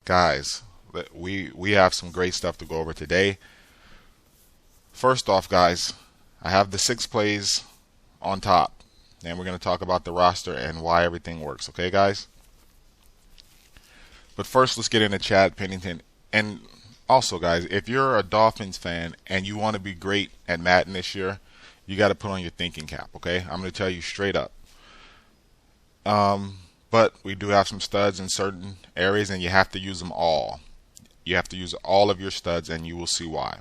Guys, we have some great stuff to go over today. First off, guys, I have the 6 plays on top, and we're going to talk about the roster and why everything works. Okay, guys? But first, let's get into Chad Pennington. And also, guys, if you're a Dolphins fan and you want to be great at Madden this year, you got to put on your thinking cap. Okay, I'm going to tell you straight up. But we do have some studs in certain areas, and you have to use them all. You have to use all of your studs, and you will see why.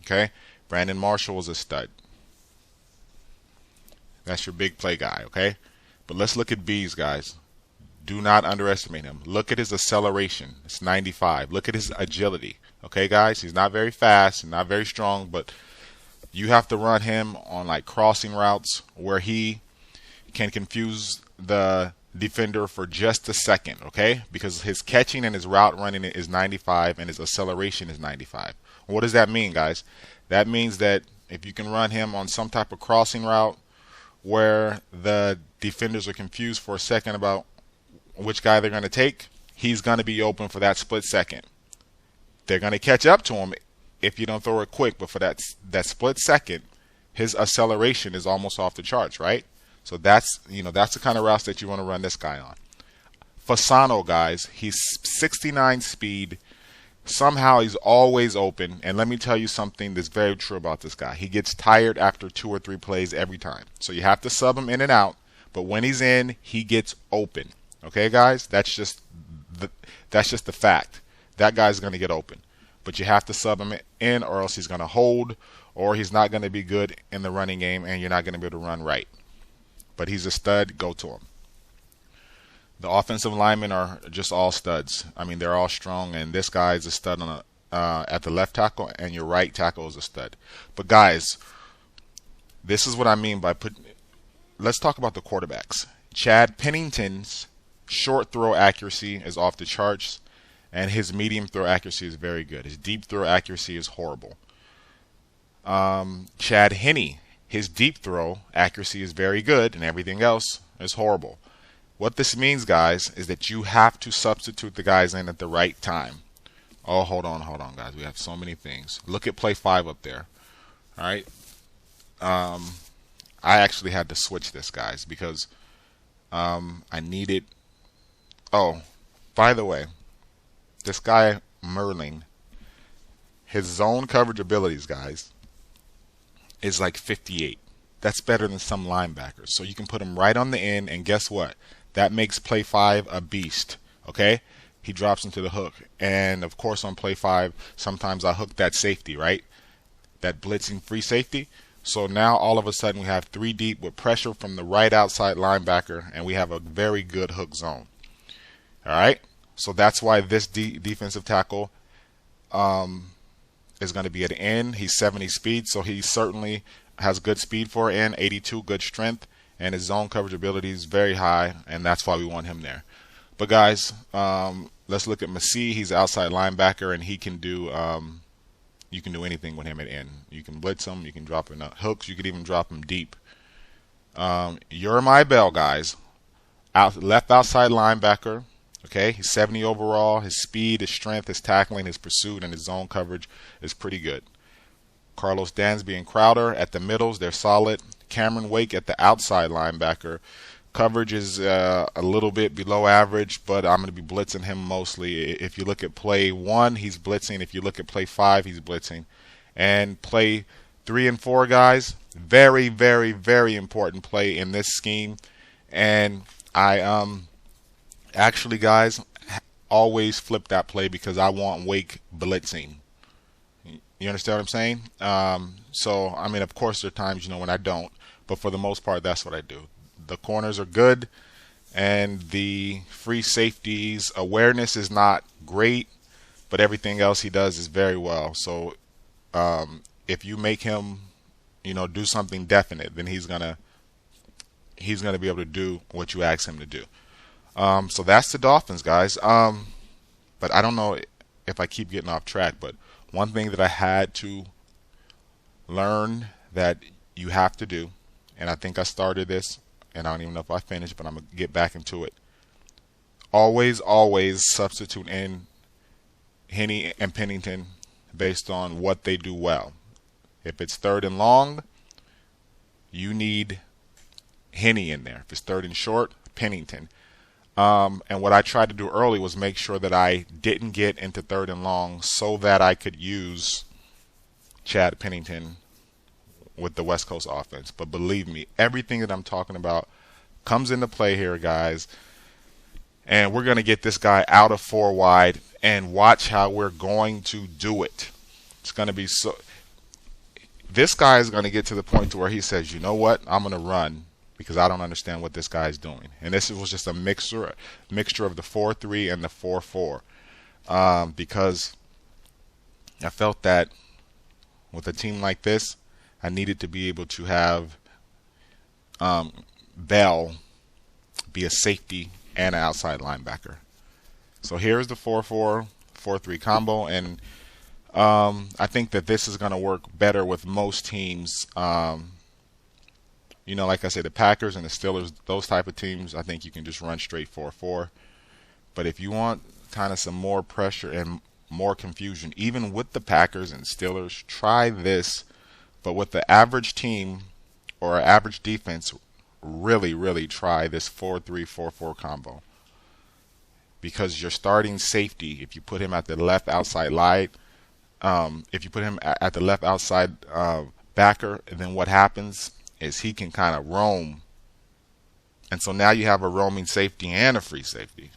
Okay? Brandon Marshall was a stud. That's your big play guy, okay? But let's look at B's, guys. Do not underestimate him. Look at his acceleration. It's 95. Look at his agility. Okay, guys? He's not very fast and not very strong, but you have to run him on like crossing routes where he can confuse the defender for just a second, okay? Because his catching and his route running is 95 and his acceleration is 95. What does that mean, guys? That means that if you can run him on some type of crossing route where the defenders are confused for a second about which guy they're going to take, he's going to be open for that split second. They're going to catch up to him if you don't throw it quick, but for that split second, his acceleration is almost off the charts, right? So that's the kind of routes that you want to run this guy on. Fasano, guys, he's 69 speed. Somehow he's always open. And let me tell you something that's very true about this guy. He gets tired after 2 or 3 plays every time. So you have to sub him in and out. But when he's in, he gets open. Okay, guys? That's just the fact. That guy's going to get open. But you have to sub him in, or else he's going to hold, or he's not going to be good in the running game, and you're not going to be able to run right. But he's a stud. Go to him. The offensive linemen are just all studs. I mean, they're all strong, and this guy is a stud on at the left tackle, and your right tackle is a stud. But guys, this is what I mean by let's talk about the quarterbacks. Chad Pennington's short throw accuracy is off the charts, and his medium throw accuracy is very good. His deep throw accuracy is horrible. Chad Henne, his deep throw accuracy is very good, and everything else is horrible. What this means, guys, is that you have to substitute the guys in at the right time. Oh, hold on, guys. We have so many things. Look at play 5 up there. All right. I actually had to switch this, guys, because I needed. Oh, by the way, this guy Merlin, his zone coverage abilities, guys, is like 58. That's better than some linebackers. So you can put him right on the end, and guess what? That makes play 5 a beast. Okay? He drops into the hook. And of course on play 5, sometimes I hook that safety, right? That blitzing free safety. So now all of a sudden we have 3 deep with pressure from the right outside linebacker, and we have a very good hook zone. Alright? So that's why this defensive tackle is going to be at the end. He's 70 speed, so he certainly has good speed for an end, 82 good strength, and his zone coverage ability is very high, and that's why we want him there. But guys, let's look at Massey. He's an outside linebacker, and he can do you can do anything with him at end. You can blitz him, you can drop him hooks, you could even drop him deep. Jeremiah Bell, guys, left outside linebacker. Okay, he's 70 overall. His speed, his strength, his tackling, his pursuit, and his zone coverage is pretty good. Carlos Dansby and Crowder at the middles, they're solid. Cameron Wake at the outside linebacker. Coverage is a little bit below average, but I'm going to be blitzing him mostly. If you look at play 1, he's blitzing. If you look at play 5, he's blitzing. And play 3 and 4, guys, very, very, very important play in this scheme. And I actually, guys, always flip that play because I want Wake blitzing. You understand what I'm saying? So, I mean, of course, there are times, when I don't. But for the most part, that's what I do. The corners are good, and the free safeties awareness is not great, but everything else he does is very well. So, if you make him, do something definite, then he's gonna be able to do what you ask him to do. So that's the Dolphins, guys. But I don't know if I keep getting off track, but one thing that I had to learn that you have to do, and I think I started this, and I don't even know if I finished, but I'm going to get back into it. Always, always substitute in Henney and Pennington based on what they do well. If it's third and long, you need Henney in there. If it's third and short, Pennington. And what I tried to do early was make sure that I didn't get into third and long so that I could use Chad Pennington with the West Coast offense. But believe me, everything that I'm talking about comes into play here, guys. And we're going to get this guy out of 4 wide and watch how we're going to do it. It's going to be so. This guy is going to get to the point to where he says, you know what, I'm going to run because I don't understand what this guy's doing. And this was just a mixture of the 4-3 and the 4-4. Because I felt that with a team like this, I needed to be able to have Bell be a safety and an outside linebacker. So here's the 4-4, 4-3 combo, and I think that this is going to work better with most teams. You know, like I said, the Packers and the Steelers, those type of teams, I think you can just run straight 4-4. But if you want kind of some more pressure and more confusion, even with the Packers and Steelers, try this. But with the average team or average defense, really try this 4-3, 4-4 combo. Because your starting safety, if you put him at the left outside line, if you put him at the left outside backer, then what happens is he can kind of roam. And so now you have a roaming safety and a free safety.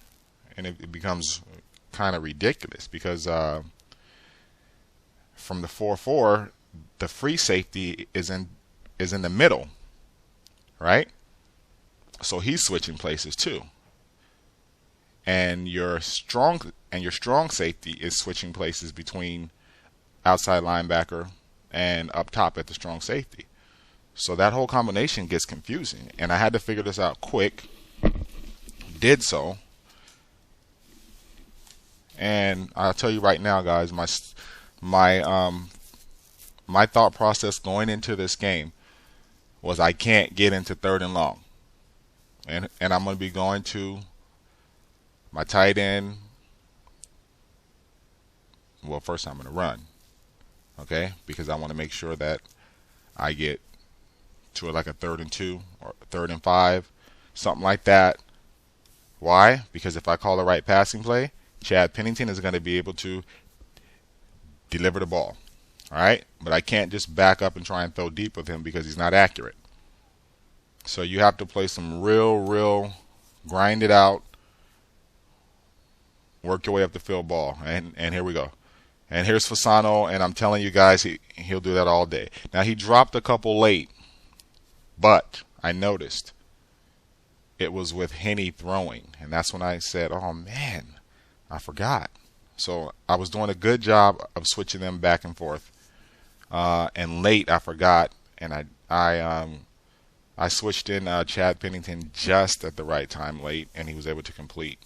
And it becomes kind of ridiculous because from the 4-4, the free safety is in the middle, right? So he's switching places too. And your strong safety is switching places between outside linebacker and up top at the strong safety. So that whole combination gets confusing, and I had to figure this out quick. Did so, and I'll tell you right now, guys, my thought process going into this game was I can't get into third and long, and I'm going to be going to my tight end. Well, first I'm going to run, okay, because I want to make sure that I get to like a 3rd and 2 or 3rd and 5, something like that. Why? Because if I call the right passing play, Chad Pennington is going to be able to deliver the ball. All right? But I can't just back up and try and throw deep with him because he's not accurate. So you have to play some real grind it out, work your way up the field ball. And here we go. And here's Fasano, and I'm telling you guys, he'll do that all day. Now, he dropped a couple late, but I noticed it was with Henney throwing. And that's when I said, oh, man, I forgot. So I was doing a good job of switching them back and forth. And late, I forgot, and I switched in Chad Pennington just at the right time late, and he was able to complete.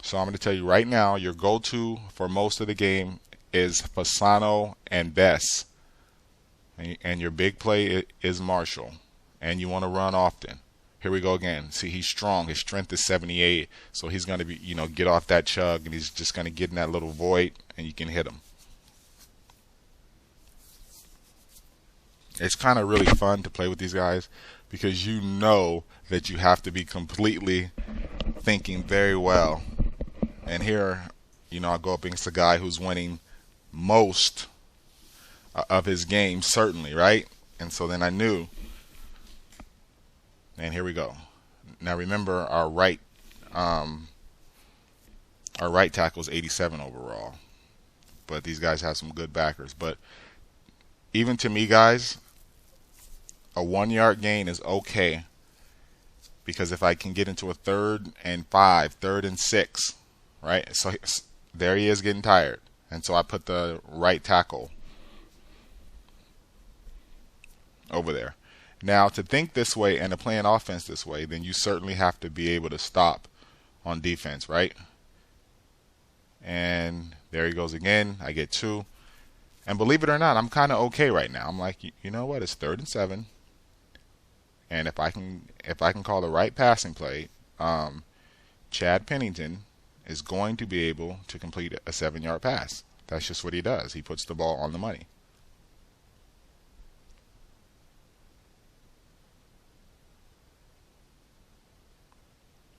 So I'm going to tell you right now, your go-to for most of the game is Fasano and Bess. And your big play is Marshall. And you want to run often. Here we go again. See, he's strong. His strength is 78. So he's going to be, get off that chug, and he's just going to get in that little void, and you can hit him. It's kind of really fun to play with these guys because you know that you have to be completely thinking very well. And here, I go up against a guy who's winning most of his games, certainly, right? And so then I knew. And here we go. Now remember, our right tackle is 87 overall, but these guys have some good backers. But even to me, guys, a 1-yard gain is okay because if I can get into a 3rd and 5, 3rd and 6. Right, so there he is getting tired, and so I put the right tackle over there. Now, to think this way and to play an offense this way, then you certainly have to be able to stop on defense, right? And there he goes again. I get 2, and believe it or not, I'm kind of okay right now. I'm like, you know what? It's 3rd and 7, and if I can call the right passing play, Chad Pennington is going to be able to complete a 7-yard pass. That's just what he does. He puts the ball on the money.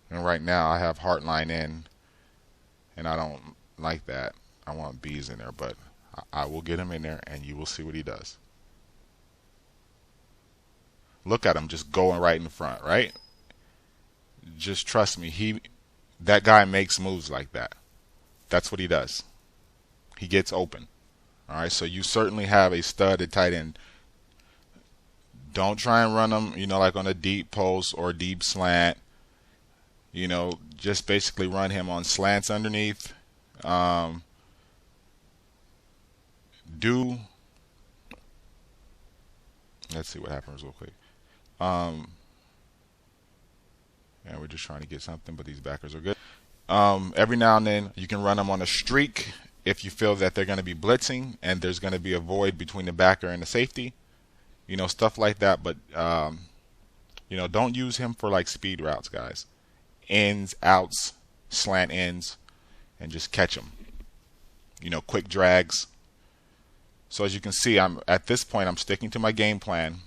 And right now I have Heartline in, and I don't like that. I want B's in there, but I will get him in there, and you will see what he does. Look at him just going right in front, right? Just trust me, that guy makes moves like that. That's what he does. He gets open. All right, so you certainly have a stud at tight end. Don't try and run him, like on a deep post or deep slant. Just basically run him on slants underneath. Let's see what happens real quick. And we're just trying to get something, but these backers are good. Every now and then you can run them on a streak if you feel that they're going to be blitzing and there's going to be a void between the backer and the safety. Stuff like that. But don't use him for like speed routes, guys. Ins, outs, slant ends, and just catch them. Quick drags. So as you can see, at this point I'm sticking to my game plan.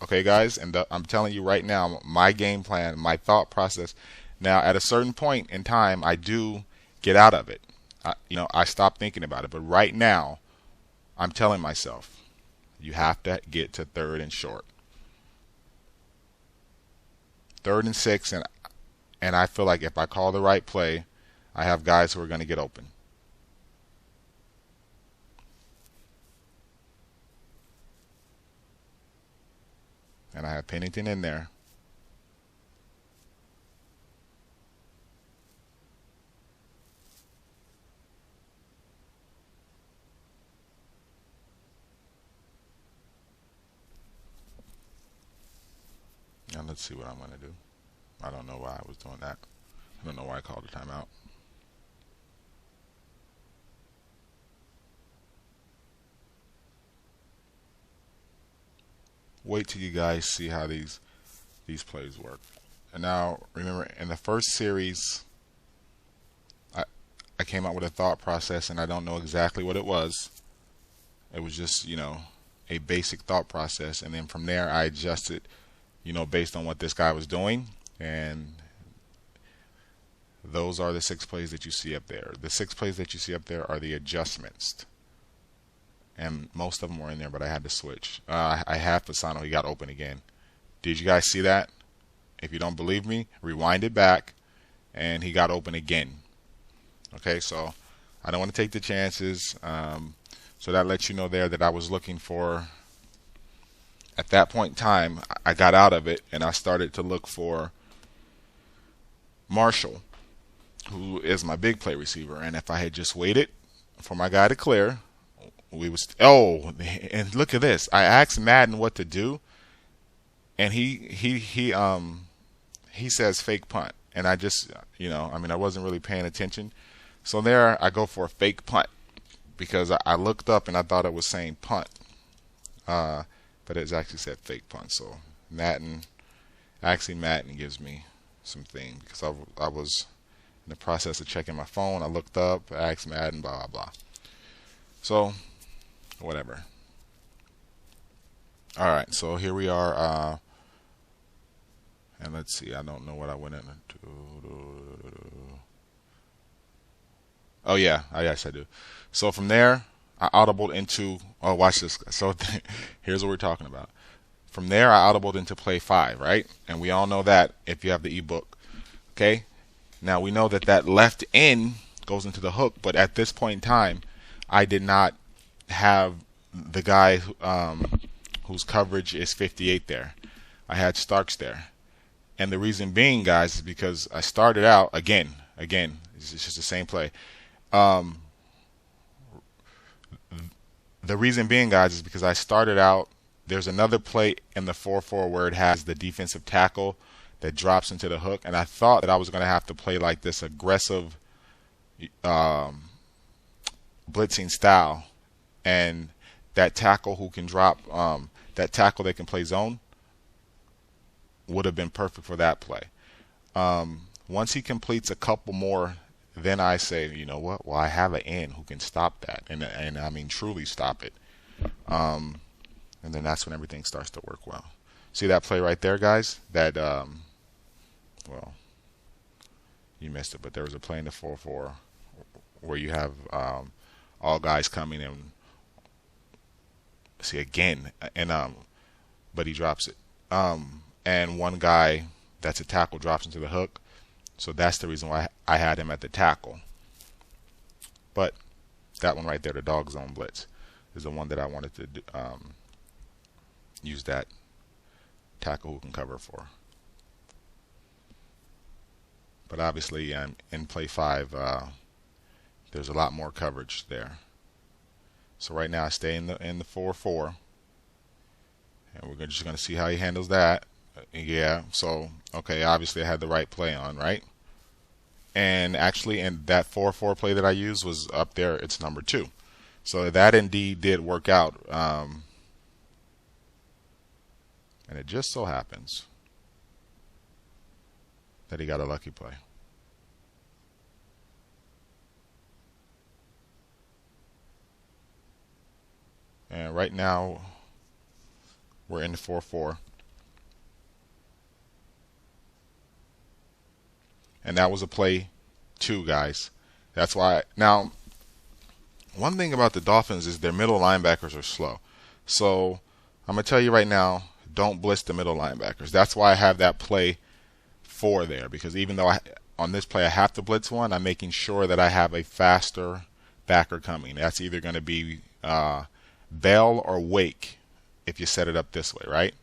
Okay, guys, and I'm telling you right now, my game plan, my thought process. Now, at a certain point in time, I do get out of it. I stop thinking about it. But right now, I'm telling myself, you have to get to 3rd and short, 3rd and 6, and I feel like if I call the right play, I have guys who are going to get open. And I have Pennington in there. Now let's see what I'm going to do. I don't know why I was doing that. I don't know why I called a timeout. Wait till you guys see how these plays work. And now remember, in the first series, I came out with a thought process, and I don't know exactly what it was. It was just a basic thought process, and then from there I adjusted, based on what this guy was doing, and those are the 6 plays that you see up there. The 6 plays that you see up there are the adjustments. And most of them were in there, but I had to switch. I have Fasano. He got open again. Did you guys see that? If you don't believe me, rewind it back, and he got open again. Okay, so I don't want to take the chances. So that lets you know there that I was looking for. At that point in time, I got out of it, and I started to look for Marshall, who is my big play receiver. And if I had just waited for my guy to clear, and look at this. I asked Madden what to do, and he says fake punt, and I just I wasn't really paying attention. So there I go for a fake punt because I looked up and I thought it was saying punt, but it actually said fake punt. So Madden gives me some things because I was in the process of checking my phone. I looked up, asked Madden, blah blah blah. So whatever. All right, so here we are, and let's see. I don't know what I went into. Oh yeah, yes I do. So from there, I audibled into. Oh, watch this. So here's what we're talking about. From there, I audibled into play 5, right? And we all know that if you have the ebook. Okay. Now we know that left end goes into the hook, but at this point in time, I did not have the guy whose coverage is 58 there. I had Starks there. And the reason being, guys, is because I started out, again, it's just the same play. The reason being, guys, is because I started out, there's another play in the 4-4 where it has the defensive tackle that drops into the hook. And I thought that I was going to have to play like this aggressive blitzing style, and that tackle who can drop, that tackle that can play zone would have been perfect for that play. Once he completes a couple more then I say, you know what? Well, I have an end who can stop that, and I mean truly stop it. And then that's when everything starts to work well. See that play right there, guys? That well, you missed it, but there was a play in the 4-4 where you have all guys coming in. See again, and but he drops it. And one guy that's a tackle drops into the hook. So that's the reason why I had him at the tackle. But that one right there, the dog zone blitz, is the one that I wanted to do, use that tackle who can cover for. But obviously, in play 5, there's a lot more coverage there. So right now I stay in the 4-4, and we're just going to see how he handles that. Yeah, so okay, obviously I had the right play on, right? And actually, in that 4-4 play that I used was up there. It's number 2. So that indeed did work out. And it just so happens that he got a lucky play. And right now, we're in the 4-4. And that was a play 2, guys. That's why. Now, one thing about the Dolphins is their middle linebackers are slow. So I'm going to tell you right now, don't blitz the middle linebackers. That's why I have that play 4 there. Because even though on this play I have to blitz one, I'm making sure that I have a faster backer coming. That's either going to be Bell or Wake if you set it up this way, right?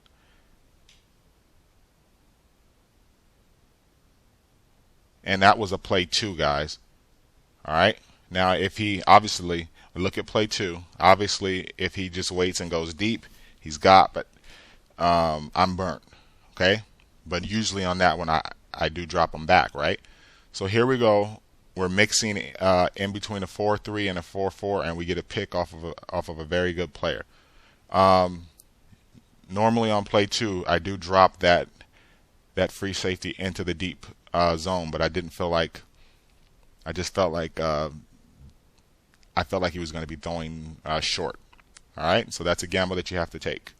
And that was a play 2, guys. All right. Now, if he obviously look at play 2, obviously if he just waits and goes deep, he's got. But I'm burnt. Okay. But usually on that one, I do drop him back, right? So here we go. We're mixing in between a 4-3 and a 4-4, and we get a pick off of a very good player. Normally on play 2, I do drop that free safety into the deep zone, but I didn't feel like. I just felt like I felt like he was going to be throwing short. All right, so that's a gamble that you have to take.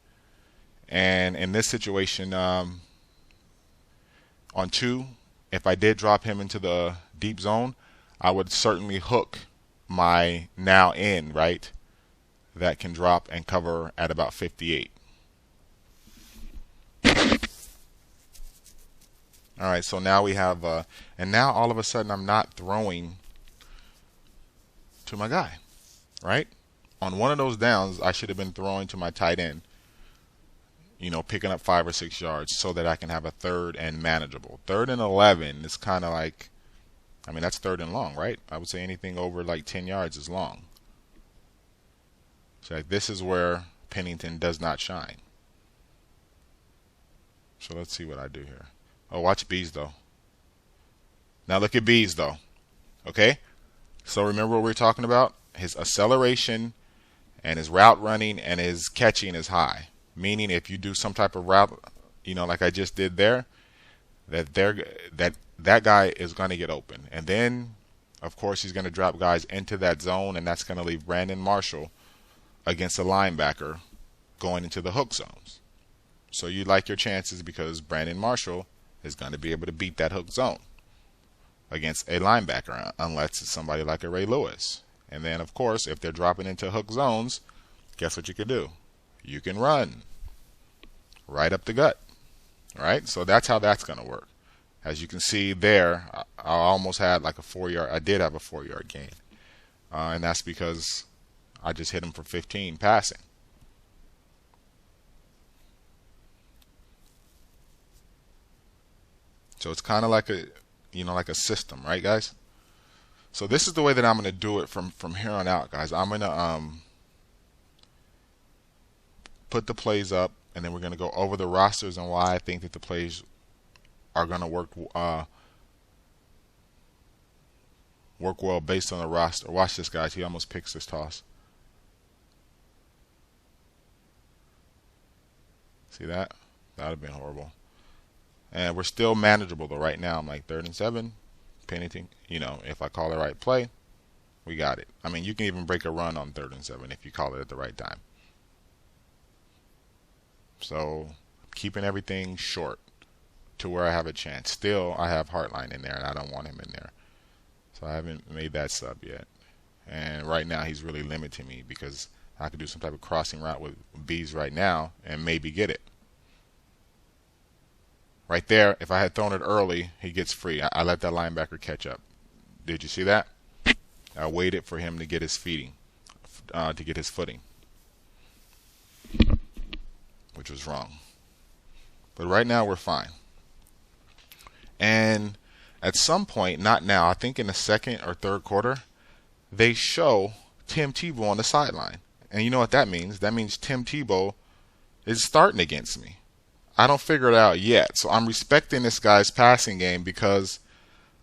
And in this situation, on 2, if I did drop him into the deep zone, I would certainly hook my now in, right, that can drop and cover at about 58. All right, so now we have, and now all of a sudden I'm not throwing to my guy, right? On one of those downs, I should have been throwing to my tight end, you know, picking up 5 or 6 yards so that I can have a 3rd and manageable. 3rd and 11 is kind of like, I mean, that's 3rd and long, right? I would say anything over like 10 yards is long. So like, this is where Pennington does not shine. So let's see what I do here. Oh, watch Bees, though. Now look at Bees, though. Okay? So remember what we were talking about? His acceleration and his route running and his catching is high. Meaning if you do some type of route, you know, like I just did there, that guy is going to get open. And then, of course, he's going to drop guys into that zone, and that's going to leave Brandon Marshall against a linebacker going into the hook zones. So you like your chances because Brandon Marshall is going to be able to beat that hook zone against a linebacker unless it's somebody like a Ray Lewis. And then, of course, if they're dropping into hook zones, guess what you can do? You can run right up the gut. All right? So that's how that's going to work. As you can see there, I almost had like a 4-yard. I did have a 4-yard gain. And that's because I just hit him for 15 passing. So it's kind of like a, you know, like a system, right, guys? So this is the way that I'm going to do it from here on out, guys. I'm going to put the plays up, and then we're going to go over the rosters and why I think that the plays are going to work well based on the roster. Watch this, guys. He almost picks this toss. See that? That would have been horrible. And we're still manageable, though. Right now, I'm like 3rd and 7, penalty. You know, if I call the right play, we got it. I mean, you can even break a run on 3rd and 7 if you call it at the right time. So keeping everything short to where I have a chance. Still, I have Hartline in there, and I don't want him in there. So I haven't made that sub yet. And right now, he's really limiting me because I could do some type of crossing route with Bees right now and maybe get it. Right there, if I had thrown it early, he gets free. I let that linebacker catch up. Did you see that? I waited for him to get his footing, which was wrong. But right now, we're fine. And at some point, not now, I think in the 2nd or 3rd quarter, they show Tim Tebow on the sideline. And you know what that means? That means Tim Tebow is starting against me. I don't figure it out yet. So I'm respecting this guy's passing game because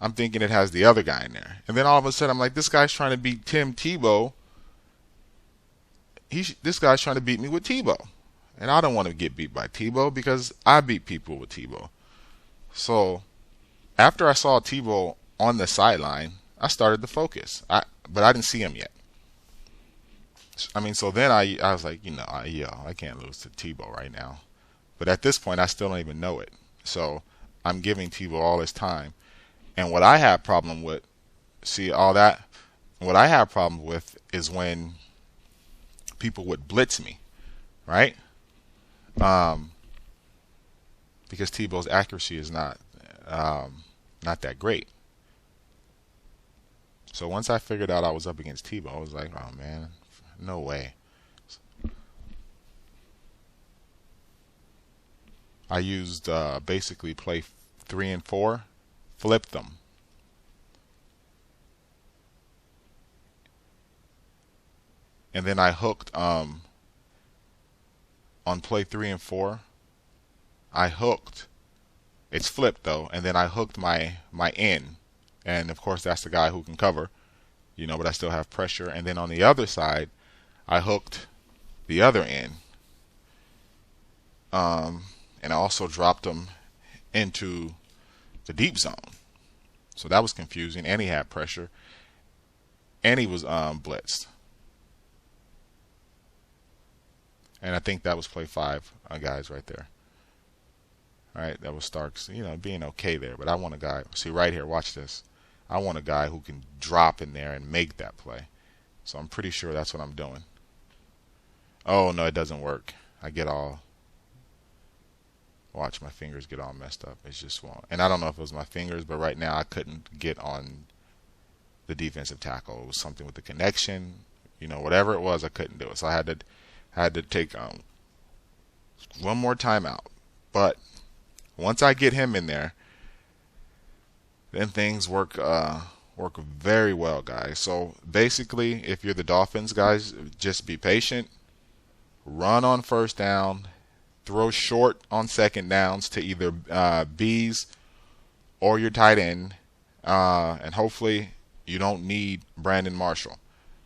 I'm thinking it has the other guy in there. And then all of a sudden, I'm like, this guy's trying to beat Tim Tebow. This guy's trying to beat me with Tebow. And I don't want to get beat by Tebow because I beat people with Tebow. So after I saw Tebow on the sideline, I started to focus. But I didn't see him yet. I mean, so then I was like, I can't lose to Tebow right now. But at this point, I still don't even know it. So I'm giving Tebow all his time. And what I have problem with, what I have problem with is when people would blitz me, right? Because Tebow's accuracy is not that great. So once I figured out I was up against Tebow, I was like, oh man, no way. I used basically play 3 and 4, flipped them. And then I hooked on play 3 and 4. I hooked. It's flipped though, and then I hooked my end, and of course that's the guy who can cover, but I still have pressure. And then on the other side, I hooked the other end, and I also dropped him into the deep zone. So that was confusing, and he had pressure, and he was blitzed. And I think that was play 5, guys, right there. All right, that was Starks, being okay there. But I want a guy. See right here, watch this. I want a guy who can drop in there and make that play. So I'm pretty sure that's what I'm doing. Oh no, it doesn't work. Watch, my fingers get all messed up. It's just won't. And I don't know if it was my fingers, but right now I couldn't get on the defensive tackle. It was something with the connection, whatever it was, I couldn't do it. So I had to take one more timeout. But once I get him in there, then things work very well, guys. So basically, if you're the Dolphins, guys, just be patient. Run on 1st down. Throw short on 2nd downs to either Bees or your tight end. And hopefully you don't need Brandon Marshall.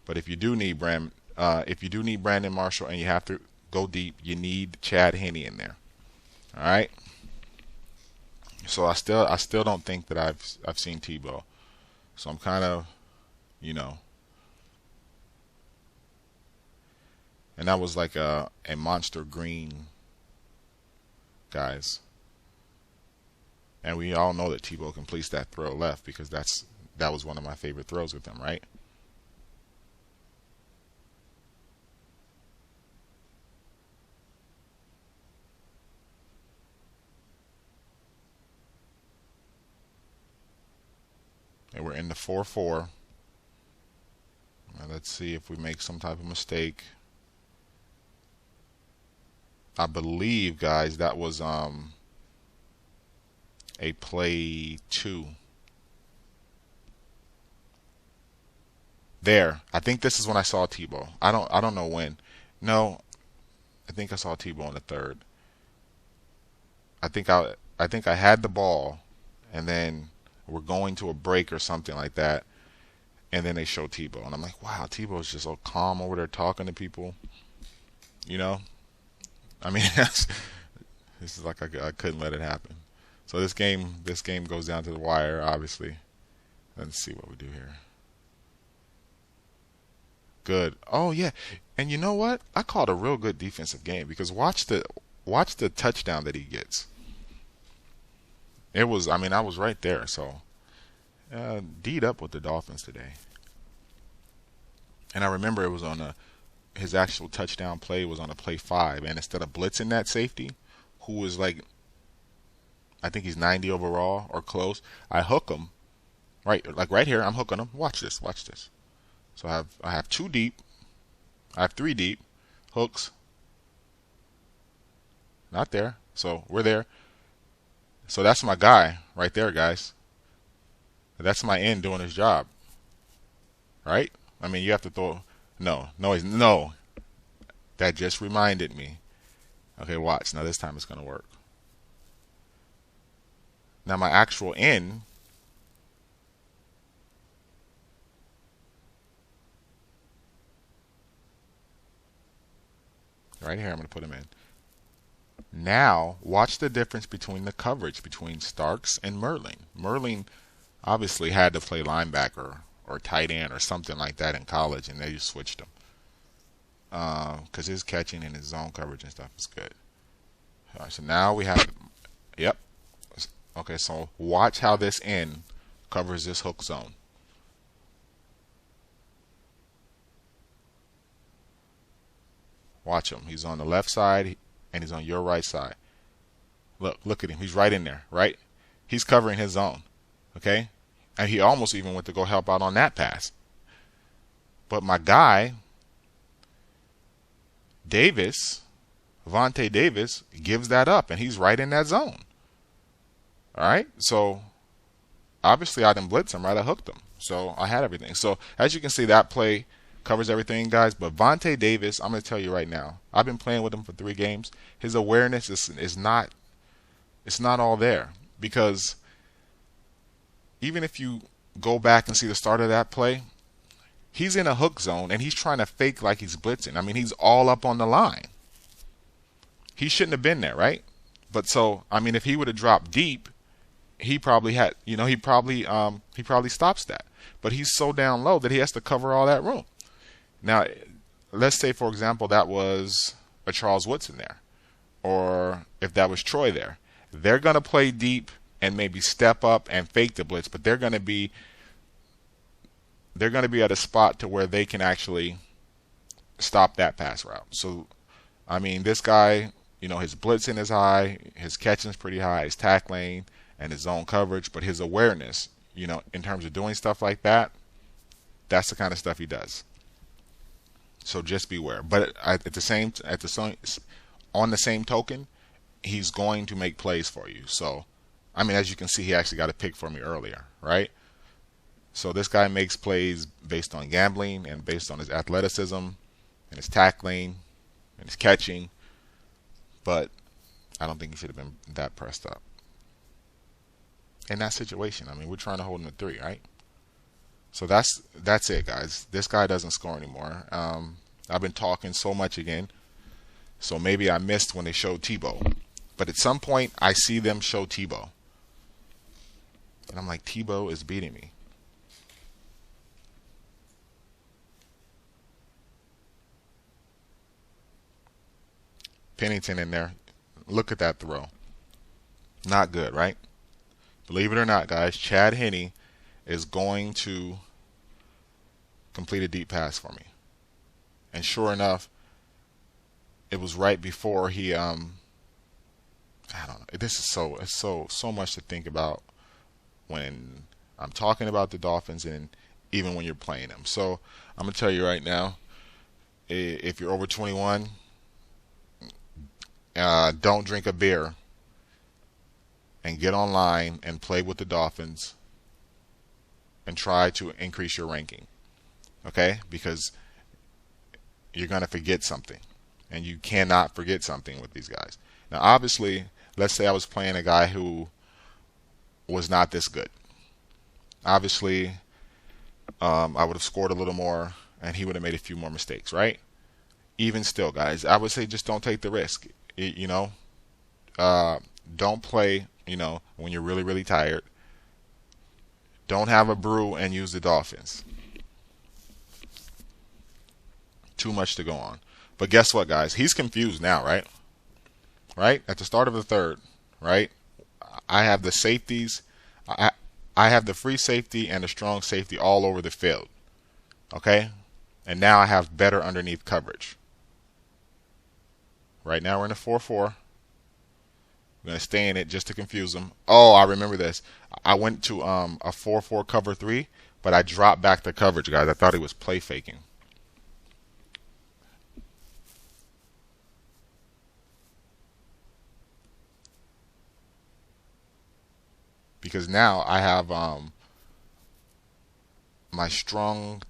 But if you do need Brandon Marshall and you have to go deep, you need Chad Henne in there. All right. So I still don't think that I've seen Tebow. So I'm kind of, and that was like a monster green, guys. And we all know that Tebow completes that throw left because that was one of my favorite throws with him, right? And we're in the 4-4. Now let's see if we make some type of mistake. I believe, guys, that was a play 2. There. I think this is when I saw Tebow. I don't know when. No, I think I saw Tebow in the 3rd. I think I had the ball, and then we're going to a break or something like that, and then they show Tebow, and I'm like, wow, Tebow's just so calm over there talking to people. I mean, this is like I couldn't let it happen. So this game goes down to the wire, obviously. Let's see what we do here. Good. Oh yeah. And you know what? I called a real good defensive game because watch the touchdown that he gets. It was, I mean, I was right there. So D'd up with the Dolphins today. And I remember it was on his actual touchdown play was on a play 5, and instead of blitzing that safety, who was like, I think he's 90 overall or close, I hook him right here. I'm hooking him. Watch this. Watch this. So I have 2 deep. I have 3 deep hooks. Not there. So we're there. So that's my guy right there, guys. That's my end doing his job. Right? I mean, you have to throw. No. That just reminded me. Okay, watch. Now this time it's going to work. Now my actual end. Right here, I'm going to put him in. Now, watch the difference between the coverage between Starks and Merlin. Merlin obviously had to play linebacker or tight end or something like that in college, and they just switched him because his catching and his zone coverage and stuff is good. All right, so now we have, yep. Okay, so watch how this end covers this hook zone. Watch him. He's on the left side and he's on your right side. Look at him. He's right in there, right? He's covering his zone. Okay? And he almost even went to go help out on that pass. But my guy, Vontae Davis, gives that up and he's right in that zone. All right? So obviously I didn't blitz him, right? I hooked him. So I had everything. So as you can see, that play covers everything, guys. But Vontae Davis, I'm going to tell you right now, I've been playing with him for 3 games. His awareness is not, it's not all there, because even if you go back and see the start of that play, he's in a hook zone and he's trying to fake like he's blitzing. I mean, he's all up on the line. He shouldn't have been there, right? But so, I mean, if he would have dropped deep, he probably had, he probably stops that. But he's so down low that he has to cover all that room. Now, let's say, for example, that was a Charles Woodson there, or if that was Troy there. They're going to play deep and maybe step up and fake the blitz, but they're going to be at a spot to where they can actually stop that pass route. So, I mean, this guy, his blitzing is high, his catching is pretty high, his tackling and his zone coverage, but his awareness, in terms of doing stuff like that, that's the kind of stuff he does. So just beware. But on the same token, he's going to make plays for you. So, I mean, as you can see, he actually got a pick for me earlier, right? So this guy makes plays based on gambling and based on his athleticism and his tackling and his catching. But I don't think he should have been that pressed up in that situation. I mean, we're trying to hold him at 3, right? So that's it, guys. This guy doesn't score anymore. I've been talking so much again, so maybe I missed when they showed Tebow. But at some point, I see them show Tebow, and I'm like, Tebow is beating me. Pennington in there. Look at that throw. Not good, right? Believe it or not, guys, Chad Henne is going to complete a deep pass for me. And sure enough, it was right before he I don't know. This is so much to think about when I'm talking about the Dolphins and even when you're playing them. So I'm going to tell you right now, if you're over 21, don't drink a beer and get online and play with the Dolphins and try to increase your ranking. Okay? Because you're going to forget something. And you cannot forget something with these guys. Now, obviously, let's say I was playing a guy who was not this good. Obviously, I would have scored a little more and he would have made a few more mistakes, right? Even still, guys, I would say just don't take the risk. Don't play, when you're really, really tired. Don't have a brew and use the Dolphins. Too much to go on. But guess what, guys? He's confused now, right? Right? At the start of the third, right? I have the safeties. I, I have the free safety and the strong safety all over the field. Okay? And now I have better underneath coverage. Right now we're in a 4-4. We're going to stay in it just to confuse them. Oh, I remember this. I went to a 4-4 cover 3, but I dropped back the coverage, guys. I thought he was play faking. Because now I have my strong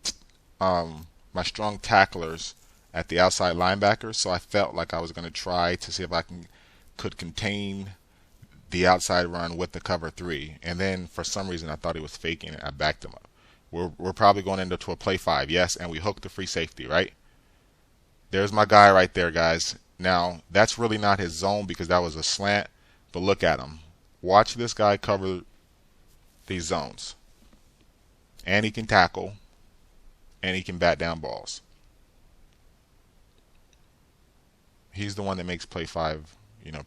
my strong tacklers at the outside linebackers, so I felt like I was going to try to see if I could contain the outside run with the cover 3, and then for some reason I thought he was faking it. I backed him up. We're probably going into a play 5, yes, and we hooked the free safety, right? There's my guy right there, guys. Now that's really not his zone because that was a slant, but look at him. Watch this guy cover these zones, and he can tackle, and he can bat down balls. He's the one that makes play 5,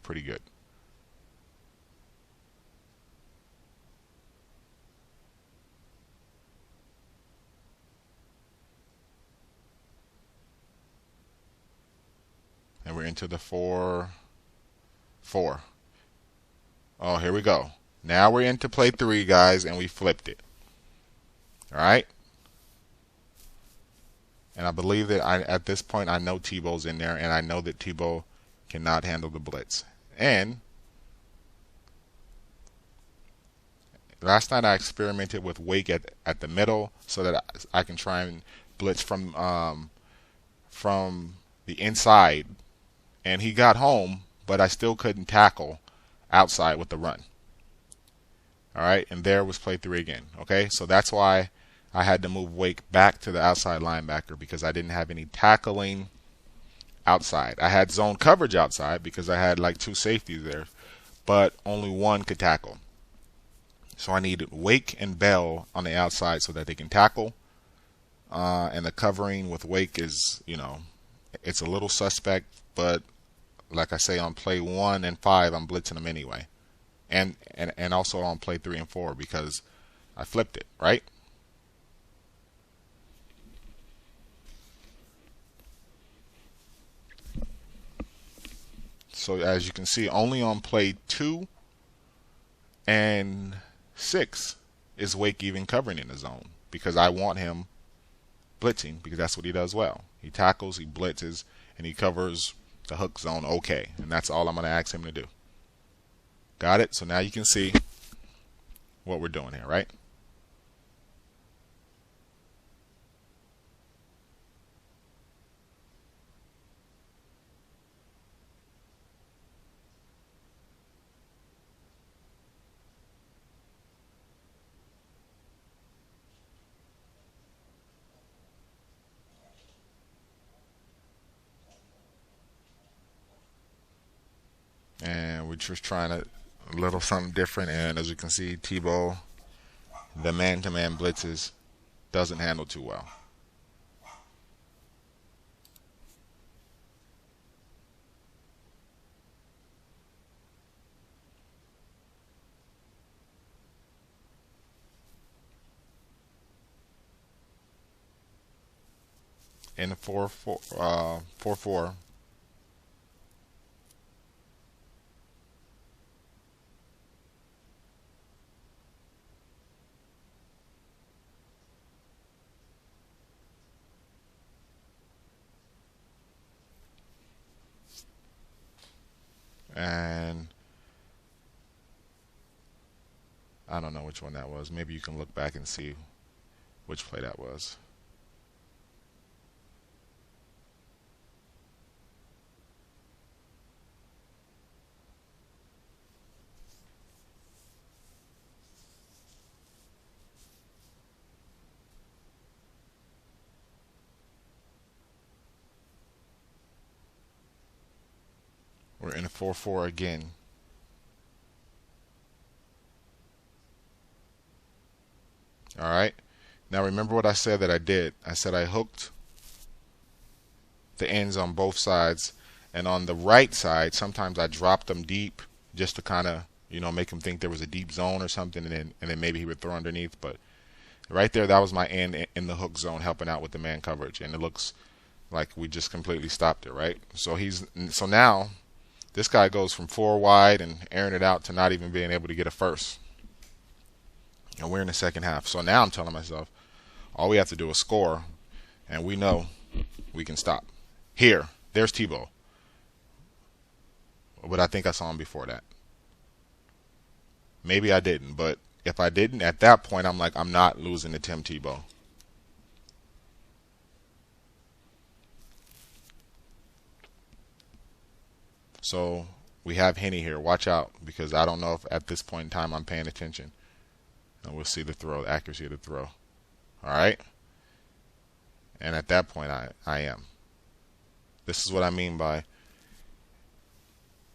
pretty good. And we're into the 4-4. Oh, here we go. Now we're into play 3, guys, and we flipped it. All right. And I believe that at this point I know Tebow's in there, and I know that Tebow cannot handle the blitz. And last night I experimented with Wake at the middle so that I can try and blitz from the inside. And he got home, but I still couldn't tackle outside with the run. All right, and there was play 3 again. Okay, so that's why I had to move Wake back to the outside linebacker because I didn't have any tackling outside. I had zone coverage outside because I had like 2 safeties there, but only one could tackle. So I needed Wake and Bell on the outside so that they can tackle. And the covering with Wake is, it's a little suspect, but like I say, on play 1 and 5, I'm blitzing them anyway. And also on play 3 and 4 because I flipped it, right? So as you can see, only on play 2 and 6 is Wake even covering in the zone because I want him blitzing because that's what he does well. He tackles, he blitzes, and he covers the hook zone okay. And that's all I'm going to ask him to do. Got it? So now you can see what we're doing here, right? And we're just trying a little something different. And as you can see, Tebow, the man-to-man blitzes, doesn't handle too well. In the 4-4. And I don't know which one that was. Maybe you can look back and see which play that was. We're in a 4-4 again. All right. Now remember what I said that I did. I said I hooked the ends on both sides, and on the right side, sometimes I dropped them deep just to kind of, make him think there was a deep zone or something, and then maybe he would throw underneath. But right there, that was my end in the hook zone, helping out with the man coverage, and it looks like we just completely stopped it, right? So now this guy goes from 4 wide and airing it out to not even being able to get a first. And we're in the second half. So now I'm telling myself, all we have to do is score, and we know we can stop. Here, there's Tebow. But I think I saw him before that. Maybe I didn't, but if I didn't, at that point, I'm like, I'm not losing to Tim Tebow. So we have Henny here. Watch out, because I don't know if at this point in time I'm paying attention. And we'll see the throw, the accuracy of the throw. All right? And at that point, I am. This is what I mean by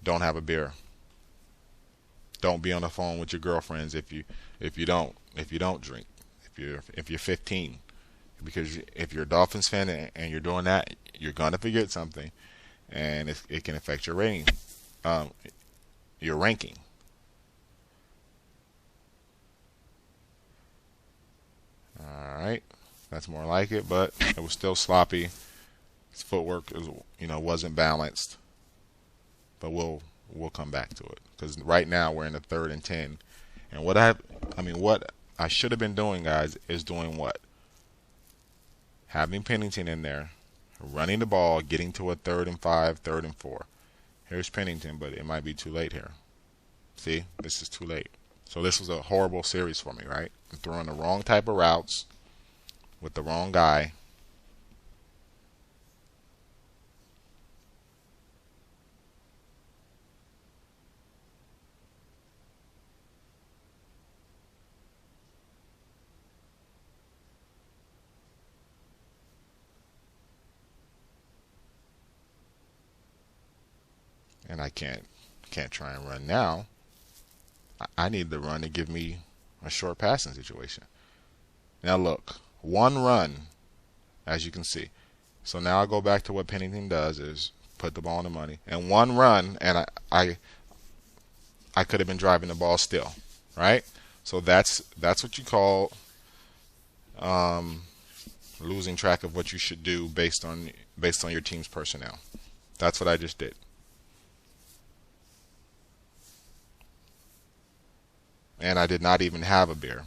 don't have a beer. Don't be on the phone with your girlfriends if you don't drink. If you're 15, because if you're a Dolphins fan and you're doing that, you're gonna forget something, and it can affect your rating, your ranking. All right, that's more like it, but it was still sloppy. His footwork wasn't balanced, but we'll come back to it, because right now we're in the 3rd and 10, and what I should have been doing, guys, is doing what? Having Pennington in there, running the ball, getting to a 3rd and 5, 3rd and 4. Here's Pennington, but it might be too late here. See, this is too late. So this was a horrible series for me, right? I'm throwing the wrong type of routes with the wrong guy. And I can't try and run now. I need the run to give me a short passing situation. Now look, one run, as you can see. So now I go back to what Pennington does, is put the ball on the money. And one run, and I could have been driving the ball still, right? So that's what you call losing track of what you should do based on your team's personnel. That's what I just did. And I did not even have a beer.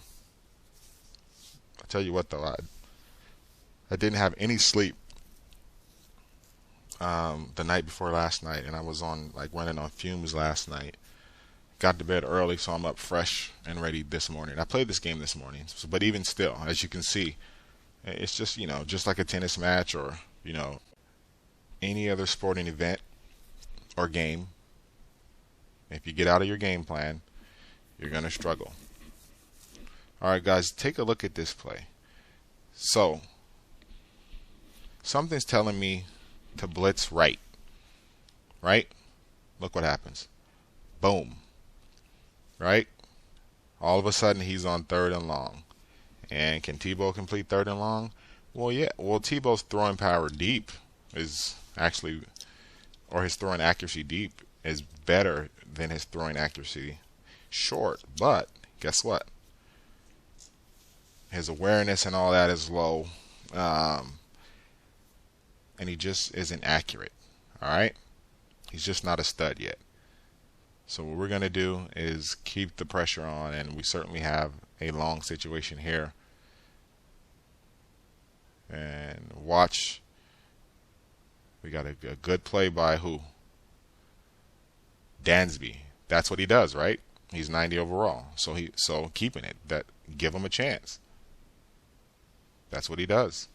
I tell you what, though, I didn't have any sleep the night before last night, and I was running on fumes last night. Got to bed early, so I'm up fresh and ready this morning. I played this game this morning, but even still, as you can see, it's just just like a tennis match or any other sporting event or game. If you get out of your game plan, you're going to struggle. All right, guys, take a look at this play. So, something's telling me to blitz right. Right? Look what happens. Boom. Right? All of a sudden, he's on 3rd and long. And can Tebow complete 3rd and long? Well, yeah. Well, Tebow's throwing power deep is actually, or his throwing accuracy deep is better than his throwing accuracy short, but guess what? His awareness and all that is low, and he just isn't accurate. All right, he's just not a stud yet. So what we're gonna do is keep the pressure on, and we certainly have a long situation here. And watch, we got a good play by who? Dansby. That's what he does, right? He's 90 overall, so keeping it, that give him a chance. That's what he does.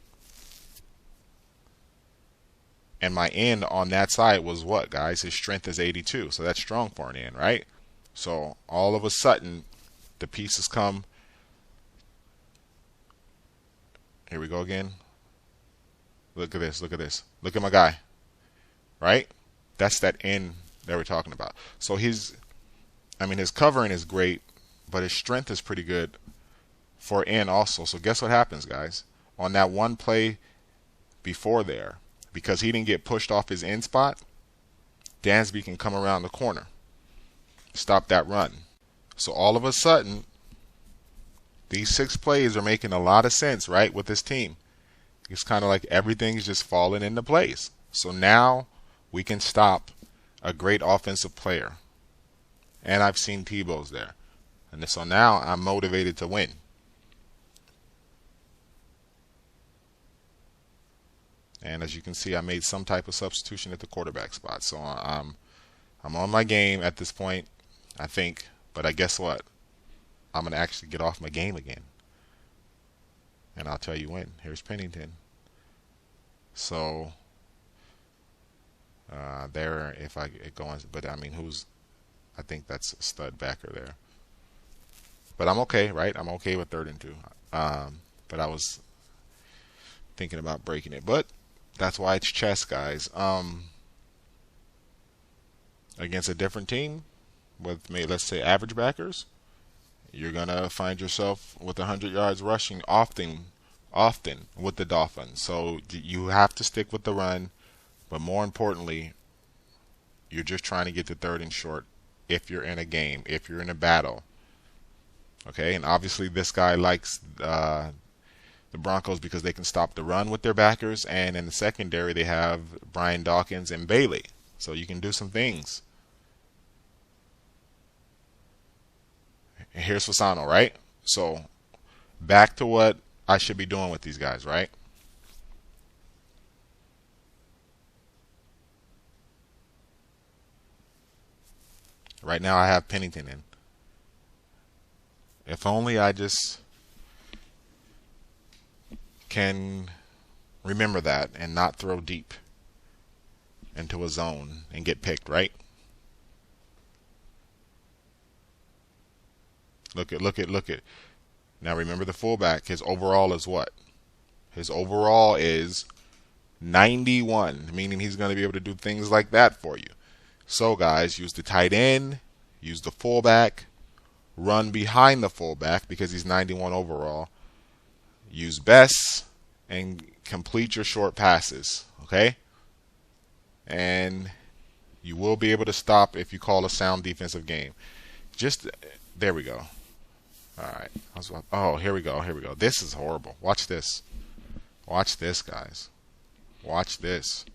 And my end on that side was what, guys? His strength is 82, so that's strong for an end, right? So all of a sudden, the pieces come. Here we go again. Look at this. Look at this. Look at my guy. Right? That's that end that we're talking about. So his covering is great, but his strength is pretty good for in also. So guess what happens, guys? On that one play before there, because he didn't get pushed off his in spot, Dansby can come around the corner, stop that run. So all of a sudden, these 6 plays are making a lot of sense, right, with this team. It's kind of like everything's just falling into place. So now we can stop a great offensive player. And I've seen Tebow's there. And so now I'm motivated to win. And as you can see, I made some type of substitution at the quarterback spot. So I'm on my game at this point, I think. But I guess what? I'm going to actually get off my game again. And I'll tell you when. Here's Pennington. So there, if I go on, but I mean, I think that's a stud backer there. But I'm okay, right? I'm okay with 3rd and 2. But I was thinking about breaking it. But that's why it's chess, guys. Against a different team with, let's say, average backers, you're going to find yourself with 100 yards rushing often with the Dolphins. So you have to stick with the run. But more importantly, you're just trying to get to 3rd and short if you're in a game, if you're in a battle. Okay, and obviously this guy likes the Broncos because they can stop the run with their backers, and in the secondary they have Brian Dawkins and Bailey. So you can do some things. And here's Fasano, right? So back to what I should be doing with these guys, right? Right now I have Pennington in. If only I just can remember that and not throw deep into a zone and get picked, right? Look at. Now remember the fullback, his overall is what? His overall is 91, meaning he's going to be able to do things like that for you. So guys, use the tight end, use the fullback, run behind the fullback because he's 91 overall. Use best and complete your short passes, okay? And you will be able to stop if you call a sound defensive game. There we go. All right. Oh, here we go. This is horrible. Watch this. Watch this, guys. Watch this.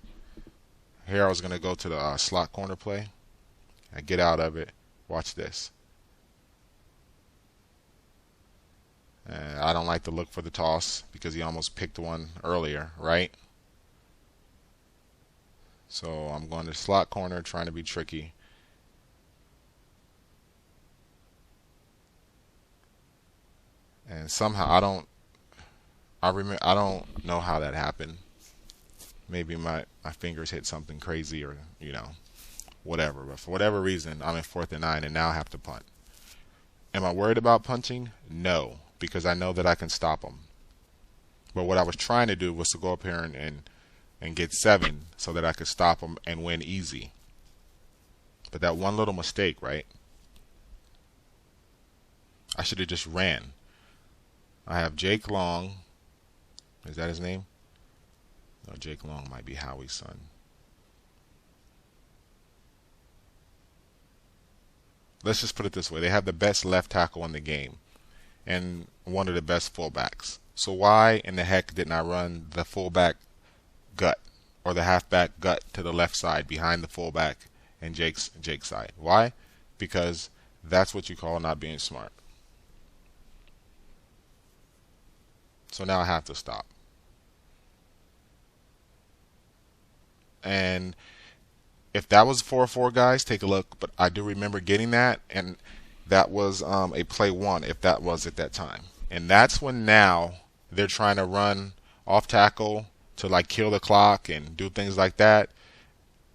Here I was going to go to the slot corner play. I get out of it. Watch this. And I don't like to look for the toss because he almost picked one earlier, right? So I'm going to slot corner, trying to be tricky. And somehow I don't know how that happened. Maybe my fingers hit something crazy, or whatever. But for whatever reason, I'm in 4th and 9 and now I have to punt. Am I worried about punting? No, because I know that I can stop them. But what I was trying to do was to go up here and get 7 so that I could stop them and win easy. But that one little mistake, right? I should have just ran. I have Jake Long. Is that his name? No, Jake Long might be Howie's son. Let's just put it this way. They have the best left tackle in the game and one of the best fullbacks. So why in the heck didn't I run the fullback gut or the halfback gut to the left side behind the fullback and Jake's side? Why? Because that's what you call not being smart. So now I have to stop. And if that was 4-4, guys, take a look. But I do remember getting that, and that was a play 1, if that was at that time. And that's when now they're trying to run off tackle to like kill the clock and do things like that.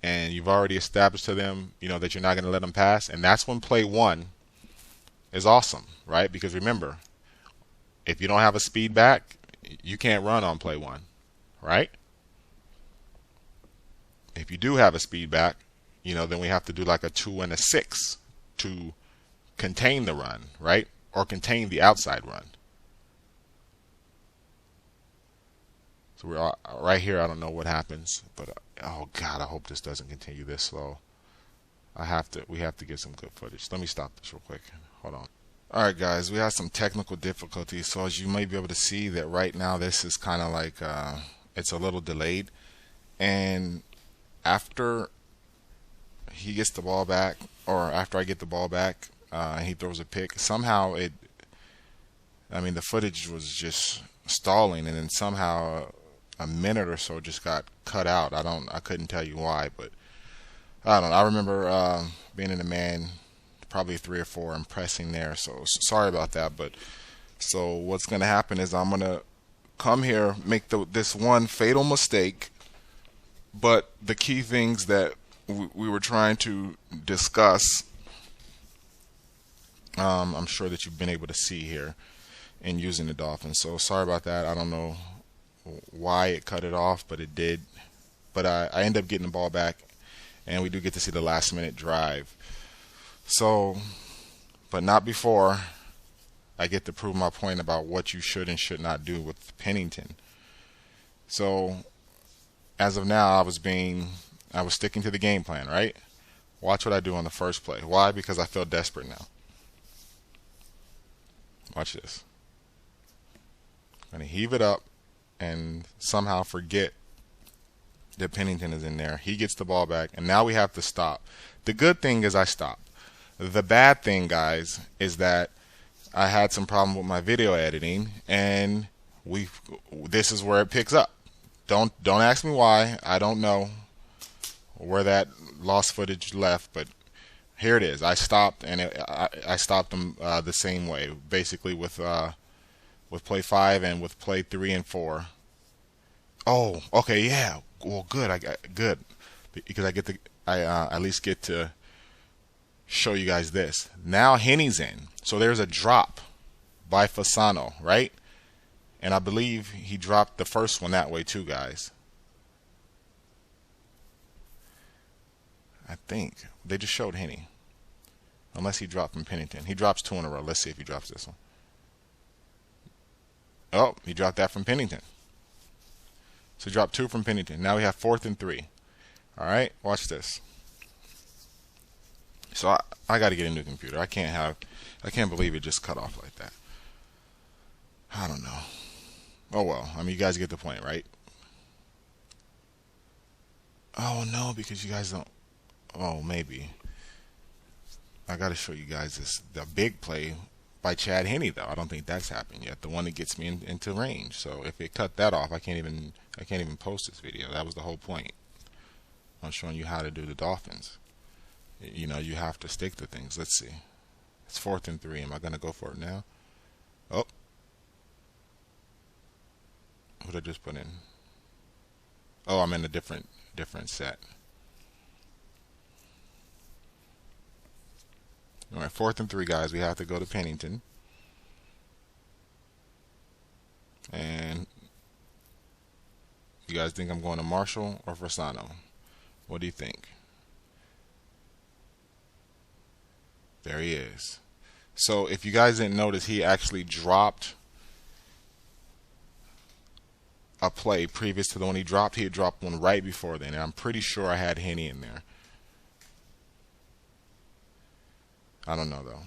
And you've already established to them, that you're not going to let them pass. And that's when play 1 is awesome, right? Because remember, if you don't have a speed back, you can't run on play 1, right? If you do have a speed back, then we have to do like a 2 and a 6 to contain the run, right? Or contain the outside run. So we're right here. I don't know what happens, but oh god, I hope this doesn't continue this slow. We have to get some good footage. Let me stop this real quick. Hold on. All right, guys, we have some technical difficulties. So as you may be able to see, that right now this is kind of like it's a little delayed, and after he gets the ball back, or after I get the ball back, he throws a pick. Somehow the footage was just stalling, and then somehow a minute or so just got cut out. I couldn't tell you why, but I don't know. I remember being in the man probably 3 or 4 and pressing there. So sorry about that. But so what's going to happen is I'm going to come here, make this one fatal mistake. But the key things that we were trying to discuss, I'm sure that you've been able to see here in using the Dolphins. So sorry about that. I don't know why it cut it off, but it did. But I end up getting the ball back, and we do get to see the last minute drive. So, but not before I get to prove my point about what you should and should not do with Pennington. So as of now, I was sticking to the game plan, right? Watch what I do on the first play. Why? Because I feel desperate now. Watch this. I'm going to heave it up and somehow forget that Pennington is in there. He gets the ball back, and now we have to stop. The good thing is I stopped. The bad thing, guys, is that I had some problem with my video editing, and this is where it picks up. Don't ask me why. I don't know where that lost footage left, but here it is. I stopped, and I stopped them the same way, basically with play 5 and with play 3 and 4. Oh, okay, yeah. Well, good. Good because I at least get to show you guys this. Now Henny's in, so there's a drop by Fasano, right? And I believe he dropped the first one that way too, guys. I think they just showed Henny, unless he dropped from Pennington. He drops 2 in a row. Let's see if he drops this one. Oh, he dropped that from Pennington. So he dropped 2 from Pennington. Now we have 4th and 3. All right, watch this. So I got to get a new computer. I can't believe it just cut off like that. I don't know. Oh well. I mean, you guys get the point, right? Oh no, because you guys don't. Oh, maybe. I got to show you guys the big play by Chad Henne, though. I don't think that's happened yet. The one that gets me into range. So if it cut that off, I can't even post this video. That was the whole point. I'm showing you how to do the Dolphins. You know, you have to stick to things. Let's see. It's 4th and 3. Am I going to go for it now? Oh. What did I just put in? Oh, I'm in a different set. All right, 4th and 3, guys. We have to go to Pennington. And you guys think I'm going to Marshall or Fasano? What do you think? There he is. So if you guys didn't notice, he actually dropped a play previous to the one he dropped. He had dropped one right before then, and I'm pretty sure I had Henne in there. I don't know, though.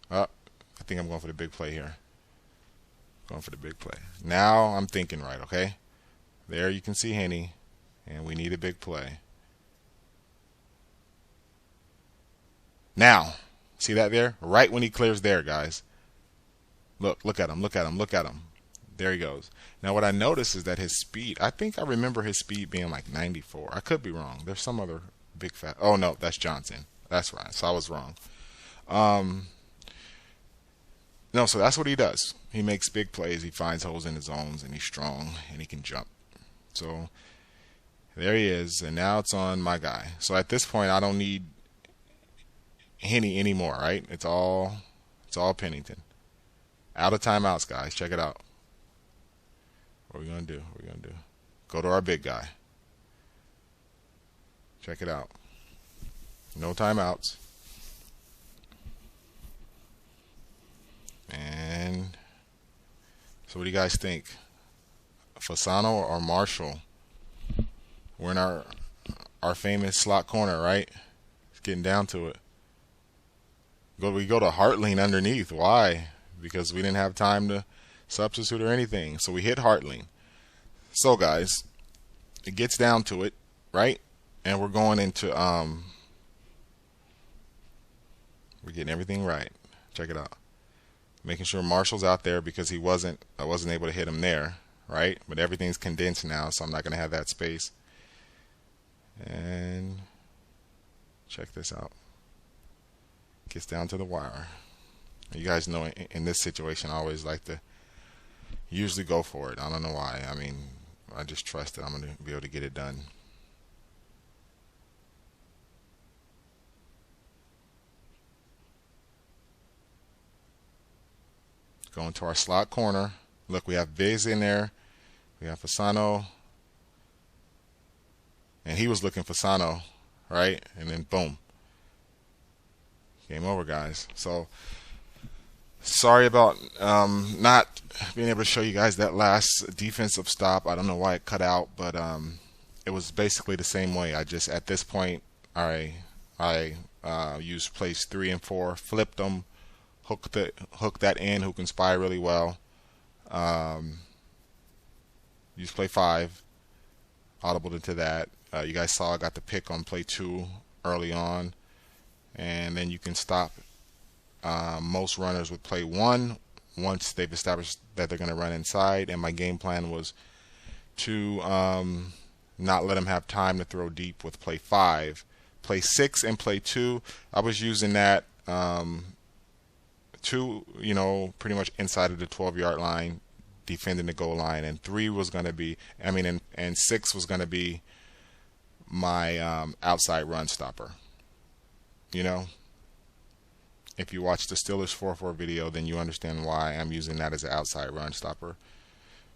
I think I'm going for the big play here. Going for the big play. Now I'm thinking right, okay? There you can see Henne, and we need a big play. Now, see that there? Right when he clears there, guys. Look at him, look at him, look at him. There he goes. Now what I noticed is that his speed, I think I remember his speed being like 94. I could be wrong. There's some other big fat. Oh no, that's Johnson. That's right. So I was wrong. No, so that's what he does. He makes big plays. He finds holes in his zones, and he's strong, and he can jump. So there he is, and now it's on my guy. So at this point, I don't need Henne anymore, right? It's all Pennington. Out of timeouts, guys. Check it out. What are we gonna do? What are we gonna do? Go to our big guy. Check it out. No timeouts. And so what do you guys think? Fasano or Marshall. We're in our famous slot corner, right? It's getting down to it. We go to Hartling underneath. Why? Because we didn't have time to substitute or anything. So we hit Hartling. So guys, it gets down to it, right? And we're going into we're getting everything right. Check it out. Making sure Marshall's out there because I wasn't able to hit him there, right? But everything's condensed now, so I'm not going to have that space. And check this out. Gets down to the wire. You guys know in this situation I always like to usually go for it. I don't know why. I mean, I just trust that I'm going to be able to get it done. Going to our slot corner. Look, we have Biggs in there. We have Fasano. And he was looking for Fasano, right? And then boom. Game over, guys. So sorry about not being able to show you guys that last defensive stop. I don't know why it cut out, but it was basically the same way. I just, at this point, I used plays 3 and 4, flipped them, hooked that in who can spy really well. Used play 5, audible into that. You guys saw I got the pick on play 2 early on, and then you can stop most runners with play 1 once they've established that they're going to run inside. And my game plan was to not let them have time to throw deep with play 5. Play 6 and play 2, I was using that 2, pretty much inside of the 12-yard line, defending the goal line, and 3 was going to be, and 6 was going to be my outside run stopper. If you watch the Steelers 4-4 video, then you understand why I'm using that as an outside run stopper.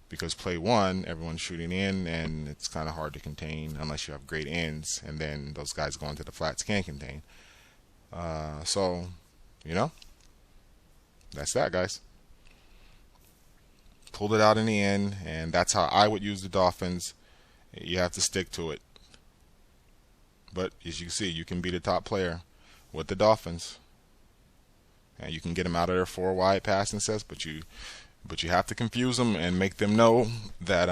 Because play 1, everyone's shooting in, and it's kind of hard to contain unless you have great ends, and then those guys going to the flats can contain. So, that's that, guys. Pulled it out in the end, and that's how I would use the Dolphins. You have to stick to it. But as you can see, you can be the top player with the Dolphins, and you can get them out of their 4 wide passing sets. But you have to confuse them and make them know that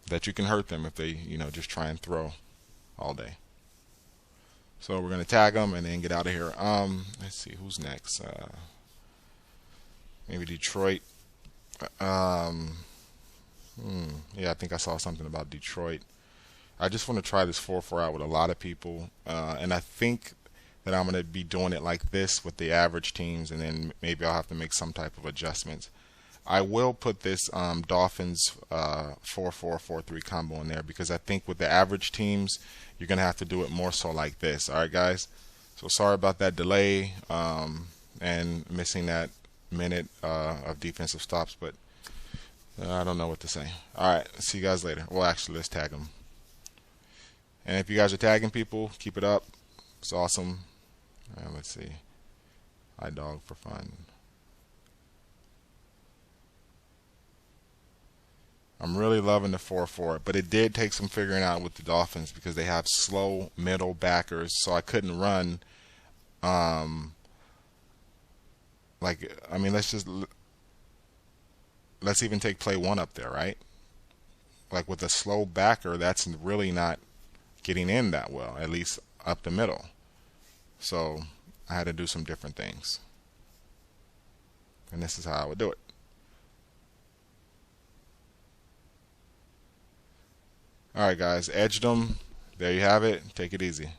that you can hurt them if they just try and throw all day. So we're gonna tag them and then get out of here. Let's see who's next. Maybe Detroit. Yeah, I think I saw something about Detroit. I just want to try this 4-4 out with a lot of people, and I think that I'm going to be doing it like this with the average teams, and then maybe I'll have to make some type of adjustments. I will put this Dolphins 4-4-4-3 combo in there because I think with the average teams, you're going to have to do it more so like this. All right, guys? So sorry about that delay and missing that minute of defensive stops, but I don't know what to say. All right, see you guys later. Well, actually, let's tag them. And if you guys are tagging people, keep it up. It's awesome. Let's see. iDog for fun. I'm really loving the 4-4, but it did take some figuring out with the Dolphins because they have slow middle backers, so I couldn't run. Let's even take play 1 up there, right? Like with a slow backer, that's really not getting in that well, at least up the middle. So I had to do some different things, and this is how I would do it. All right, guys, edged them. There you have it. Take it easy.